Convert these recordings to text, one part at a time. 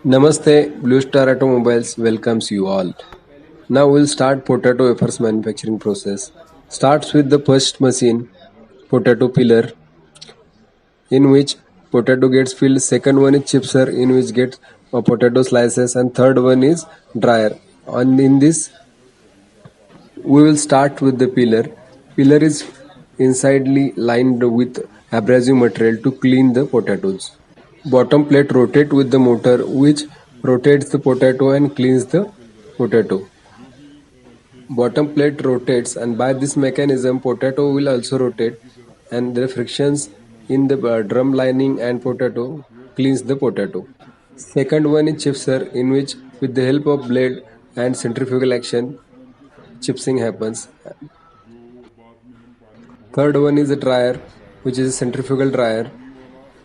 Namaste, Blue Star Automobiles welcomes you all. Now we'll start potato wafers manufacturing process. Starts with the first machine, potato peeler, in which potato gets filled. Second one is chipser, in which gets potato slices, and third one is dryer. And in this, we will start with the peeler. Peeler is insidely lined with abrasive material to clean the potatoes. Bottom plate rotate with the motor which rotates the potato and cleans the potato. Bottom plate rotates, and by this mechanism potato will also rotate, and the frictions in the drum lining and potato cleans the potato. Second one is chipser, in which with the help of blade and centrifugal action chipsing happens. Third one is a dryer, which is a centrifugal dryer.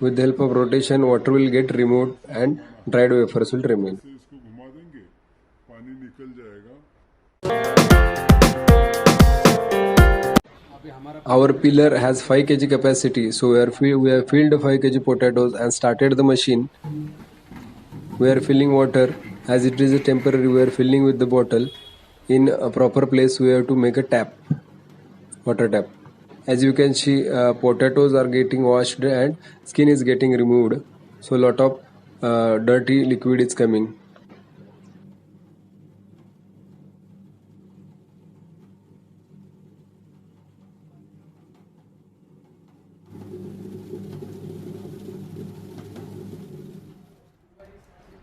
With the help of rotation, water will get removed and dried wafers will remain. Our peeler has 5 kg capacity, so we have filled 5 kg potatoes and started the machine. We are filling water. As it is a temporary, we are filling with the bottle. In a proper place, we have to make a tap, water tap. As you can see, potatoes are getting washed and skin is getting removed, so lot of dirty liquid is coming.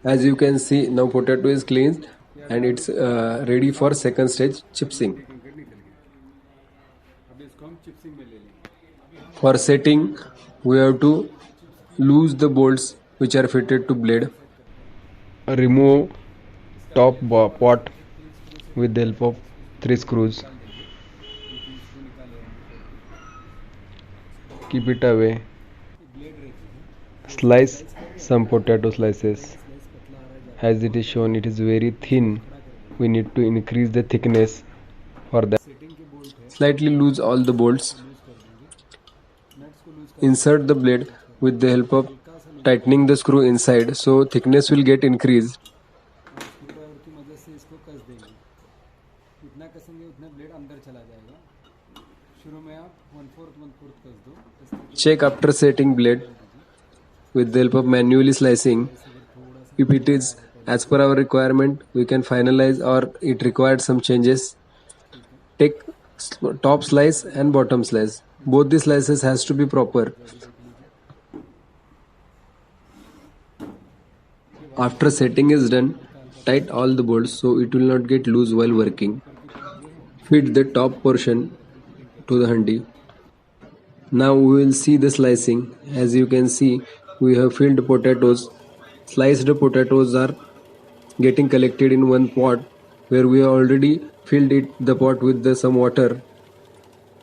As you can see, now potato is cleansed and it's ready for second stage chipsing. For setting, we have to loose the bolts which are fitted to blade. Remove top pot with the help of 3 screws. Keep it away. Slice some potato slices. As it is shown, it is very thin. We need to increase the thickness. For that, slightly loose all the bolts. Insert the blade with the help of tightening the screw inside, so thickness will get increased. Check after setting blade with the help of manually slicing. If it is as per our requirement, we can finalize, or it required some changes. Take top slice and bottom slice. Both the slices has to be proper. After setting is done, tight all the bolts so it will not get loose while working. Fit the top portion to the handi. Now we will see the slicing. As you can see, we have filled potatoes. Sliced potatoes are getting collected in one pot, where we already filled the pot with some water,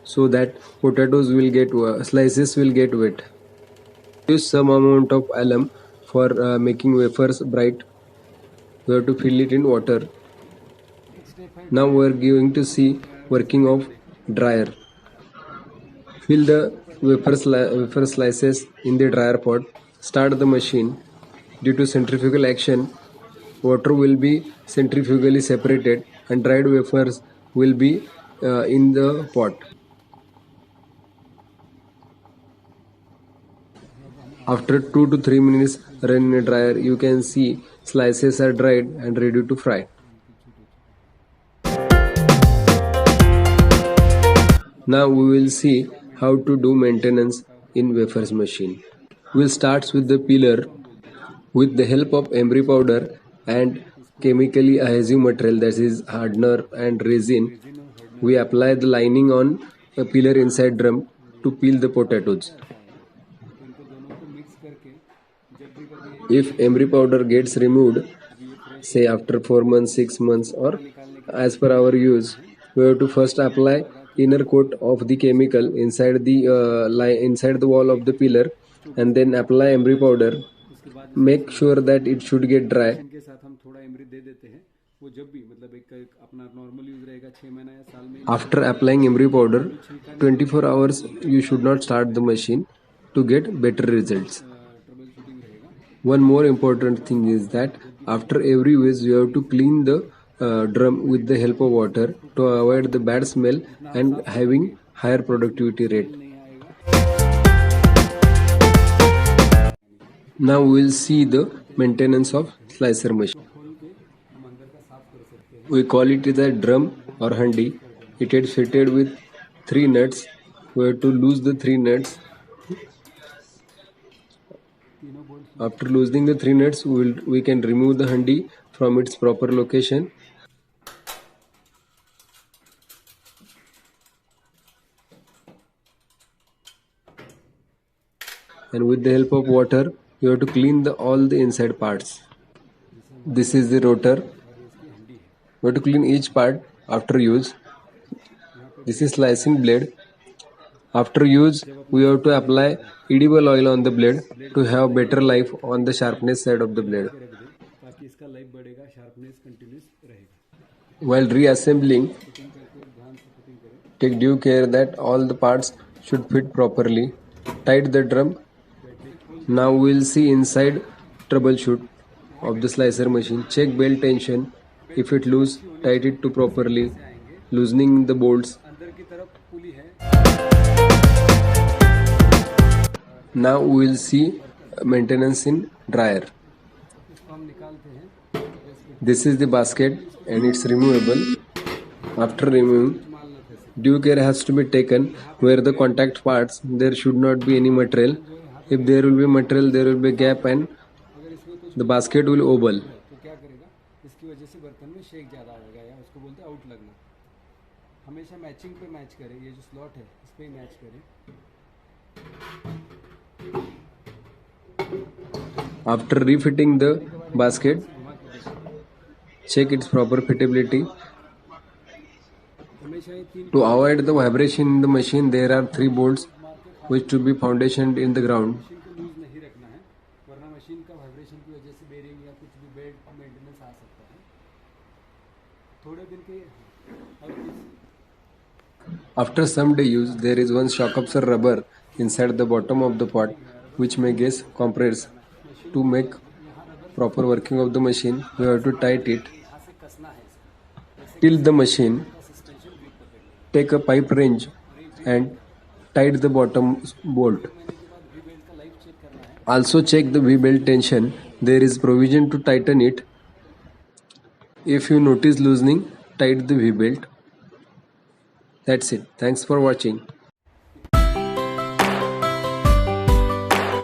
so that potatoes will get slices will get wet. Use some amount of alum for making wafers bright. We have to fill it in water. Now we are going to see working of dryer. Fill the wafer slices in the dryer pot. Start the machine. Due to centrifugal action, water will be centrifugally separated and dried wafers will be in the pot. After 2 to 3 minutes run in a dryer, you can see slices are dried and ready to fry. Now we will see how to do maintenance in wafers machine. We'll start with the peeler. With the help of emery powder and chemically adhesive material, that is hardener and resin, we apply the lining on a peeler inside drum to peel the potatoes. If emery powder gets removed, say after 4 months, 6 months, or as per our use, we have to first apply inner coat of the chemical inside the wall of the peeler, and then apply emery powder. Make sure that it should get dry. After applying emery powder, 24 hours you should not start the machine to get better results. One more important thing is that after every use you have to clean the drum with the help of water to avoid the bad smell and having higher productivity rate. Now we will see the maintenance of slicer machine. We call it the drum or handi. It is fitted with 3 nuts. We have to lose the 3 nuts. After losing the 3 nuts, we can remove the handi from its proper location. And with the help of water, you have to clean all the inside parts. This is the rotor. We have to clean each part after use. This is slicing blade. After use, we have to apply edible oil on the blade to have better life on the sharpness side of the blade. While reassembling, take due care that all the parts should fit properly. Tight the drum. Now we will see inside troubleshoot of the slicer machine. Check belt tension. If it loose, tight it to properly. Loosening the bolts. Now we will see maintenance in dryer. This is the basket and it's removable. After removing, due care has to be taken where the contact parts there should not be any material. If there will be material, there will be a gap and the basket will oval. इसकी वजह से बर्तन में shake ज़्यादा आएगा या उसको बोलते हैं आउट लगना. हमेशा मैचिंग पे मैच करें. ये जो स्लॉट है इस पे ही मैच करें. After refitting the basket, check its proper fittability. To avoid the vibration in the machine, there are 3 bolts which to be foundationed in the ground. Loose नहीं रखना है वरना मशीन का वाइब्रेशन की वजह से बेरिंग या कुछ भी बेल्ट मेंटेनेंस आ सकता है. थोड़े दिन के After some day use, there is one shock absorber rubber inside the bottom of the pot which may get compressed. To make proper working of the machine, we have to tight it. Till the machine, take a pipe wrench and tight the bottom bolt. Also check the V-belt tension. There is provision to tighten it. If you notice loosening, tight the V-belt. That's it. Thanks for watching.